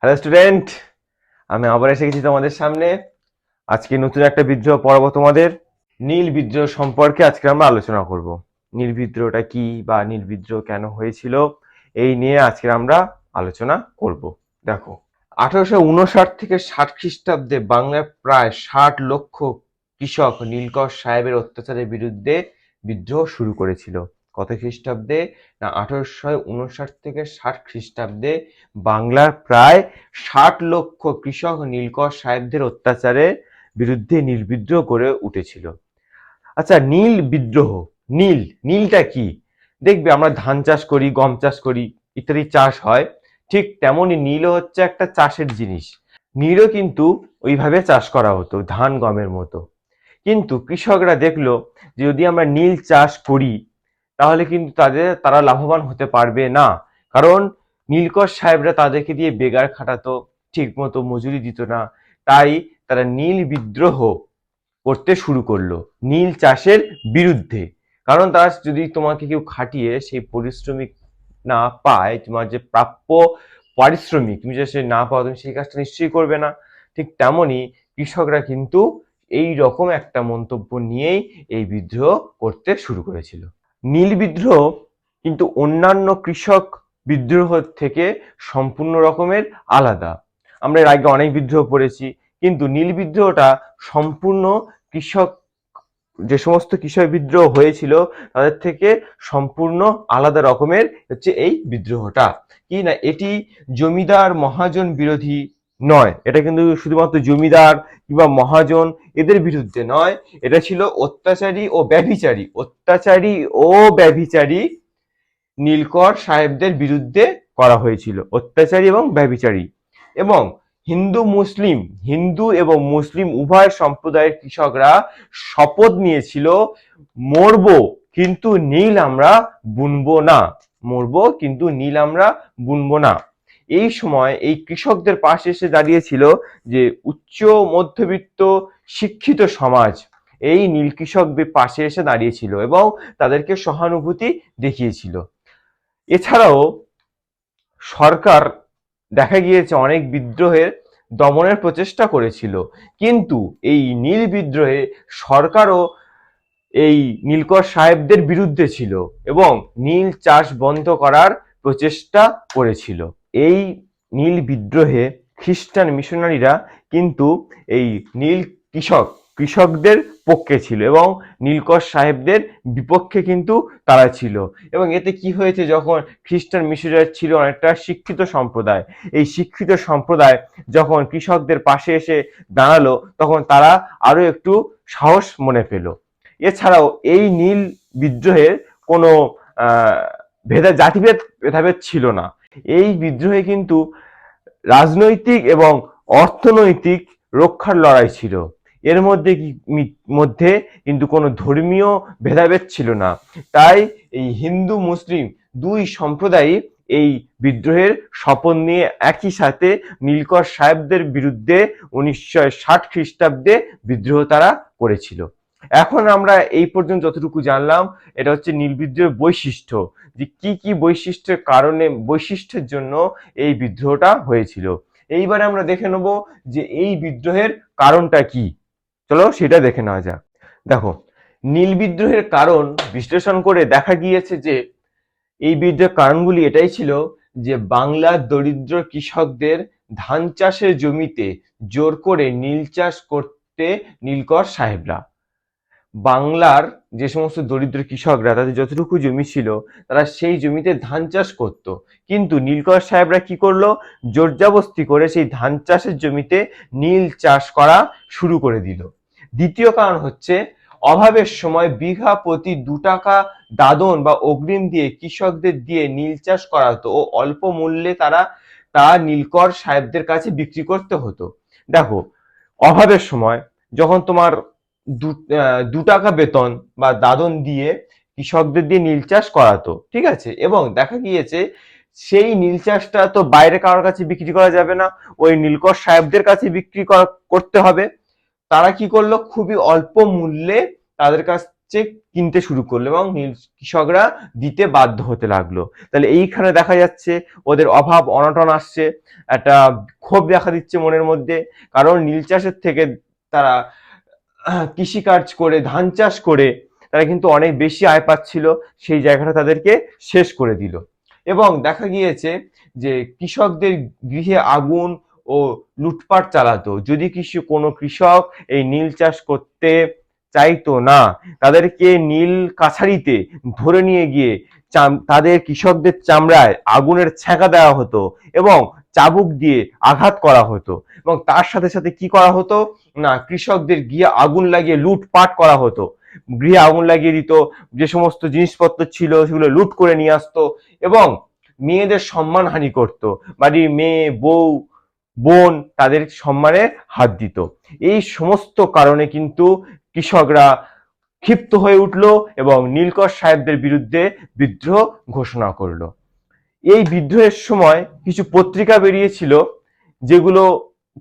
Hello student, আমি আবার এসে গেছি তোমাদের সামনে। আজকে নতুন একটা বিদ্রোহ পড়াবো তোমাদের। নীল বিদ্রোহ সম্পর্কে আজকে আমরা আলোচনা করব। নীল বিদ্রোহটা কি বা নীল বিদ্রোহ কেন হয়েছিল এই নিয়ে আজকে আমরা আলোচনা করব। দেখো, 1859 থেকে 60 খ্রিস্টাব্দে বাংলায় প্রায় 60 লক্ষ কৃষক নীলকর সাহেবের অত্যাচারের বিরুদ্ধে বিদ্রোহ শুরু করেছিল। কত খ্রিস্টাব্দে? না, 1859 থেকে 60 খ্রিস্টাব্দে বাংলার প্রায় 60 লক্ষ কৃষক নীলকর সাহেবদের অত্যাচারের বিরুদ্ধে নীল বিদ্রোহ গড়ে উঠেছিল। আচ্ছা, নীল বিদ্রোহ, নীলটা কি? দেখবে আমরা ধান চাষ করি, গম চাষ করি, ইত্যাদি চাষ হয়, ঠিক তেমনই নীলও হচ্ছে একটা চাষের জিনিস। নীলও কিন্তু ওইভাবে চাষ করা হতো ধান গমের মতো। কিন্তু কৃষকরা দেখলো যে যদি আমরা নীল চাষ করি তাহলে কিন্তু তারা লাভবান হতে পারবে না। কারণ নীলকর সাহেবরা তাদেরকে দিয়ে বেগার খাটাতো, ঠিক মতো মজুরি দিত না। তাই তারা নীল বিদ্রোহ করতে শুরু করলো নীল চাষের বিরুদ্ধে। কারণ তারা যদি তোমাকে কেউ খাটিয়ে সেই পরিশ্রমিক না পায়, তোমার যে প্রাপ্য পারিশ্রমিক তুমি যে সে না পাও, তুমি সেই কাজটা নিশ্চয়ই করবে না। ঠিক তেমনই কৃষকরা কিন্তু এই রকম একটা মন্তব্য নিয়েই এই বিদ্রোহ করতে শুরু করেছিল। নীল বিদ্রোহ কিন্তু অন্যান্য কৃষক বিদ্রোহ থেকে সম্পূর্ণ রকমের আলাদা। আমরা এর আগে অনেক বিদ্রোহ পড়েছি, কিন্তু নীল বিদ্রোহটা সম্পূর্ণ কৃষক, যে সমস্ত কৃষক বিদ্রোহ হয়েছিল তাদের থেকে সম্পূর্ণ আলাদা রকমের হচ্ছে এই বিদ্রোহটা। কি না, এটি জমিদার মহাজন বিরোধী নয়। এটা কিন্তু শুধুমাত্র জমিদার কিংবা মহাজন এদের বিরুদ্ধে নয়। এটা ছিল অত্যাচারী ও ব্যভিচারী নীলকর সাহেবদের বিরুদ্ধে করা হয়েছিল। অত্যাচারী এবং ব্যভিচারী। এবং হিন্দু এবং মুসলিম উভয় সম্প্রদায়ের কৃষকরা শপথ নিয়েছিল, মরবো কিন্তু নীল আমরা বুনবো না, মরবো কিন্তু নীল আমরা বুনবো না। এই সময় এই কৃষকদের পাশে এসে দাঁড়িয়েছিল যে উচ্চ মধ্যবিত্ত শিক্ষিত সমাজ, এই নীল কৃষকদের পাশে এসে দাঁড়িয়েছিল এবং তাদেরকে সহানুভূতি দেখিয়েছিল। এছাড়াও সরকার দেখা গিয়েছে অনেক বিদ্রোহের দমনের প্রচেষ্টা করেছিল, কিন্তু এই নীল বিদ্রোহে সরকারও এই নীলকর সাহেবদের বিরুদ্ধে ছিল এবং নীল চাষ বন্ধ করার প্রচেষ্টা করেছিল। এই নীল বিদ্রোহে খ্রিস্টান মিশনারিরা কিন্তু এই নীল কৃষকদের পক্ষে ছিল এবং নীলকর সাহেবদের বিপক্ষে কিন্তু তারা ছিল। এবং এতে কি হয়েছে, যখন খ্রিস্টান মিশনারি ছিল অনেকটা শিক্ষিত সম্প্রদায়, এই শিক্ষিত সম্প্রদায় যখন কৃষকদের পাশে এসে দাঁড়ালো তখন তারা আরো একটু সাহস মনে পেল। এছাড়াও এই নীল বিদ্রোহের কোনো ভেদাভেদ ছিল না। এই বিদ্রোহে কিন্তু রাজনৈতিক এবং অর্থনৈতিক রক্ষার লড়াই ছিল। এর মধ্যে কিন্তু কোনো ধর্মীয় ভেদাভেদ ছিল না। তাই এই হিন্দু মুসলিম দুই সম্প্রদায়ই এই বিদ্রোহের শপথ নিয়ে একই সাথে নীলকর সাহেবদের বিরুদ্ধে 1960 খ্রিস্টাব্দে বিদ্রোহ তারা করেছিল। এখন আমরা এই পর্যন্ত যতটুকু জানলাম এটা হচ্ছে নীল বিদ্রোহের বৈশিষ্ট্য, যে কি কি বৈশিষ্ট্যের জন্য এই বিদ্রোহটা হয়েছিল। এইবারে আমরা দেখে নেব যে এই বিদ্রোহের কারণটা কি। চলো সেটা দেখে নেওয়া যাক। দেখো, নীল বিদ্রোহের কারণ বিশ্লেষণ করে দেখা গিয়েছে যে এই বিদ্রোহের কারণগুলি এটাই ছিল যে বাংলার দরিদ্র কৃষকদের ধান চাষের জমিতে জোর করে নীল চাষ করতে নীলকর সাহেবরা, বাংলার যে সমস্ত দরিদ্র কৃষকরা তাদের যতটুকু জমি ছিল তারা সেই জমিতে ধান চাষ করত, কিন্তু নীলকর সাহেবরা কি করলো, জোরজবস্তি করে সেই ধান চাষের জমিতে নীল চাষ করা শুরু করে দিল। দ্বিতীয় কারণ হচ্ছে অভাবের সময় বিঘা প্রতি 2 টাকা দাদন বা অগ্রিম দিয়ে কৃষকদের দিয়ে নীল চাষ করা হতো ও অল্প মূল্যে তা নীলকর সাহেবদের কাছে বিক্রি করতে হতো। দেখো, অভাবের সময় যখন তোমার 2 টাকা বেতন বা দাদন দিয়ে কৃষকদের দিয়ে নীল চাষ করাতো, ঠিক আছে, এবং দেখা গিয়েছে সেই নীল চাষটা তো বাইরে কারোর কাছে বিক্রি করা যাবে না, ওই নীলকর সাহেবদের কাছে বিক্রি করতে হবে। তারা কি করলো, খুবই অল্প মূল্যে তাদের কাছ চেক কিনতে শুরু করলো এবং কৃষকরা দিতে বাধ্য হতে লাগলো। তাহলে এইখানে দেখা যাচ্ছে ওদের অভাব অনটন আসছে, একটা ক্ষোভ দেখা দিচ্ছে মনের মধ্যে, কারণ নীল চাষের থেকে তারা কৃষিকাজ করে ধান চাষ করে তারা কিন্তু অনেক বেশি আয় পাচ্ছিল, সেই জায়গাটা তাদেরকে শেষ করে দিল। এবং দেখা গিয়েছে যে কৃষকদের গৃহে আগুন ও লুটপাট চালাতো। যদি কোনো কৃষক এই নীল চাষ করতে চাইতো না, তাদেরকে নীল কাছারিতে ধরে নিয়ে গিয়ে তাদের কৃষকদের চামড়ায় আগুনের ছ্যাঁকা দেওয়া হতো এবং চাবুক দিয়ে আঘাত করা হতো। এবং তার সাথে সাথে কি করা হতো না, কৃষকদের গিয়ে আগুন লাগিয়ে লুটপাট করা হতো, গৃহে আগুন লাগিয়ে দিত, যে সমস্ত জিনিসপত্র ছিল সেগুলো লুট করে নিয়ে আসতো এবং মেয়েদের সম্মানহানি করত, বাড়ির মেয়ে বউ বোন তাদের সম্মানে হাত দিত। এই সমস্ত কারণে কিন্তু কৃষকরা ক্ষিপ্ত হয়ে উঠল এবং নীলকর সাহেবদের বিরুদ্ধে বিদ্রোহ ঘোষণা করলো। এই বিদ্রোহের সময় কিছু পত্রিকা বেরিয়েছিল যেগুলো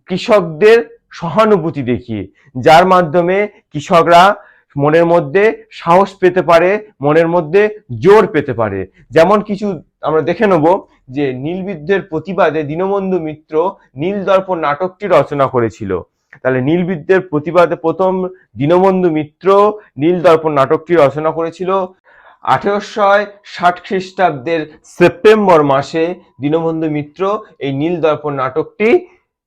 কৃষকদের সহানুভূতি দেখিয়ে, যার মাধ্যমে কৃষকরা মনের মধ্যে সাহস পেতে পারে, মনের মধ্যে জোর পেতে পারে। যেমন কিছু আমরা দেখে নেব যে নীল বিদ্রোহের প্রতিবাদে দীনবন্ধু মিত্র নীল দর্পণ নাটকটি রচনা করেছিল। তাহলে নীল বিদ্রোহের প্রতিবাদে প্রথম দীনবন্ধু মিত্র নীল দর্পণ নাটকটি রচনা করেছিল 1860 খ্রিস্টাব্দের সেপ্টেম্বর মাসে। দীনবন্ধু মিত্র এই নীল দর্পণ নাটকটি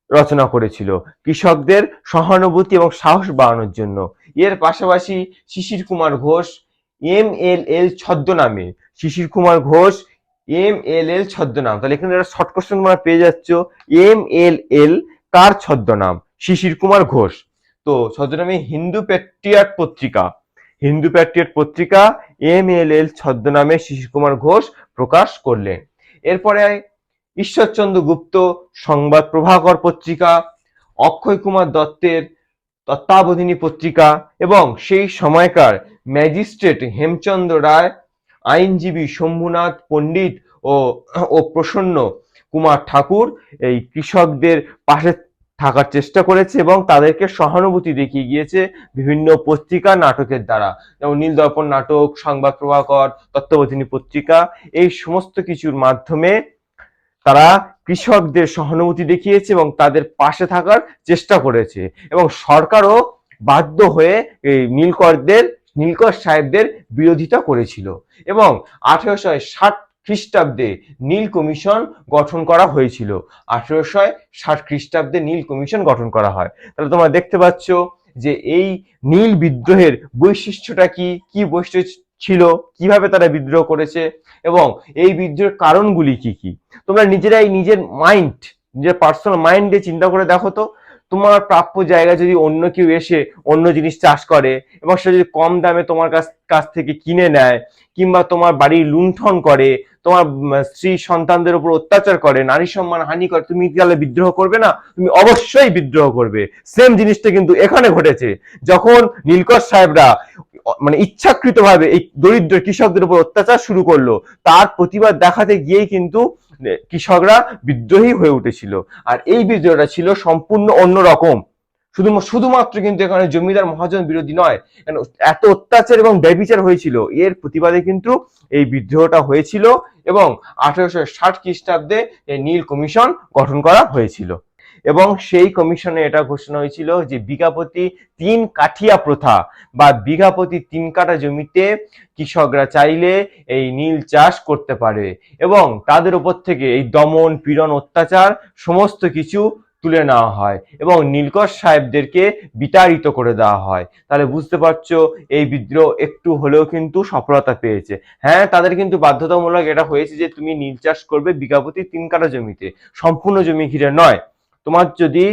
রচনা করেছিল কৃষকদের সহানুভূতি এবং সাহস বাড়ানোর জন্য। এর পাশাপাশি শিশির কুমার ঘোষ MLL ছদ্মনামে, শিশির কুমার ঘোষ MLL ছদ্মনাম, তাহলে এখানে একটা শর্ট কোশ্চেন তোমরা পেয়ে যাচ্ছ, MLL কার ছদ্মনাম? শিশির কুমার ঘোষ। তো ছদ্মনামে হিন্দু প্যাট্রিয়ট পত্রিকা, হিন্দু প্যাট্রিয়ট পত্রিকা MLL ছদ্মনামে শিশির কুমার ঘোষ প্রকাশ করলেন। এরপরে ঈশ্বরচন্দ্র গুপ্ত সংবাদ প্রভাকর পত্রিকা, অক্ষয় কুমার দত্তের তত্ত্বাবধানী পত্রিকা এবং সেই সময়কার ম্যাজিস্ট্রেট হেমচন্দ্র রায়, আইনজীবী শম্ভুনাথ পণ্ডিত ও প্রসন্ন কুমার ঠাকুর এই কৃষকদের পাশে থাকার চেষ্টা করেছে এবং তাদেরকে সহানুভূতি দেখিয়ে গিয়েছে বিভিন্ন পত্রিকা নাটকের দ্বারা, যেমন নীল দর্পণ নাটক, সংবাদ প্রভাকর, তত্ত্বাবধানী পত্রিকা, এই সমস্ত কিছুর মাধ্যমে তারা কৃষকদের সহানুভূতি দেখিয়েছে এবং তাদের পাশে থাকার চেষ্টা করেছে। এবং সরকারও বাধ্য হয়ে এই নীলকর সাহেবদের বিরোধিতা করেছিল এবং 1860 খ্রিস্টাব্দে নীল কমিশন গঠন করা হয়েছিল। 1860 খ্রিস্টাব্দে নীল কমিশন গঠন করা হয়। তাহলে তোমরা দেখতে পাচ্ছ যে এই নীল বিদ্রোহের বৈশিষ্ট্যটা কি, কি বৈশিষ্ট্য ছিল, কিভাবে তারা বিদ্রোহ করেছে এবং এই বিদ্রোহের কারণগুলি কি কি। তোমরা নিজেরাই নিজের নিজের পার্সোনাল মাইন্ডে চিন্তা করে দেখো তো, তোমার প্রাপ্য জায়গা যদি অন্য কেউ এসে অন্য জিনিস চাষ করে এবং সে যদি কম দামে তোমার কাছ থেকে কিনে নেয়, কিংবা তোমার বাড়ির লুণ্ঠন করে, তোমার স্ত্রী সন্তানদের উপর অত্যাচার করে, নারী সম্মান হানি করে, তুমি তাহলে বিদ্রোহ করবে না? তুমি অবশ্যই বিদ্রোহ করবে। সেম জিনিসটা কিন্তু এখানে ঘটেছে, যখন নীলকর সাহেবরা মানে ইচ্ছাকৃতভাবে এই দরিদ্র কৃষকদের উপর অত্যাচার শুরু করলো, তার প্রতিবাদ দেখাতে গিয়েই কিন্তু কৃষকরা বিদ্রোহী হয়ে উঠেছিল। আর এই বিদ্রোহটা ছিল সম্পূর্ণ অন্যরকম, শুধুমাত্র কিন্তু এখানে জমিদার মহাজন বিরোধী নয়, এত অত্যাচার এবং ব্যভিচার হয়েছিল, এর প্রতিবাদে কিন্তু এই বিদ্রোহটা হয়েছিল এবং 1860 খ্রিস্টাব্দে নীল কমিশন গঠন করা হয়েছিল। এবং সেই কমিশনে এটা ঘোষণা হয়েছিল যে বিঘাপতি 3 কাঠিয়া প্রথা বা বিঘাপতি 3 কাঠা জমিতে কৃষকরা চাইলে এই নীল চাষ করতে পারে এবং তাদের উপর থেকে এই দমন পীড়ন অত্যাচার সমস্ত কিছু তুলে নেওয়া হয় এবং নীলকর সাহেবদেরকে বিতাড়িত করে দেওয়া হয়। তাহলে বুঝতে পারছো এই বিদ্রোহ একটু হলেও কিন্তু সফলতা পেয়েছে। হ্যাঁ, তাদের কিন্তু বাধ্যতামূলক এটা হয়েছে যে তুমি নীল চাষ করবে বিঘাপতি 3 কাঠা জমিতে, সম্পূর্ণ জমি ঘিরে নয়। তোমার যদি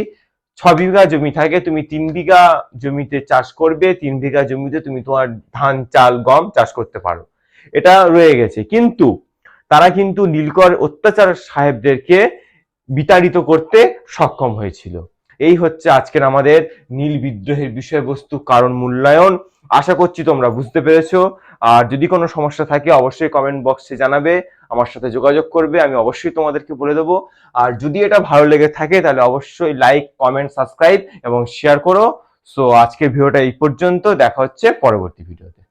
6 বিঘা জমি থাকে, তুমি 3 বিঘা জমিতে চাষ করবে, 3 বিঘা জমিতে তুমি তোমার ধান চাল গম চাষ করতে পারো, এটা রয়ে গেছে। কিন্তু তারা কিন্তু নীলকর অত্যাচার সাহেবদেরকে বিতাড়িত করতে সক্ষম হয়েছিল। এই হচ্ছে আজকের আমাদের নীল বিদ্রোহের বিষয়বস্তু, কারণ মূল্যায়ন। আশা করছি তোমরা বুঝতে পেরেছো। আর যদি কোনো সমস্যা থাকে অবশ্যই কমেন্ট বক্সে জানাবে, আমার সাথে যোগাযোগ করবে, আমি অবশ্যই তোমাদেরকে বলে দেবো। আর যদি এটা ভালো লেগে থাকে তাহলে অবশ্যই লাইক, কমেন্ট, সাবস্ক্রাইব এবং শেয়ার করো। সো আজকের ভিডিওটা এই পর্যন্ত, দেখা হচ্ছে পরবর্তী ভিডিওতে।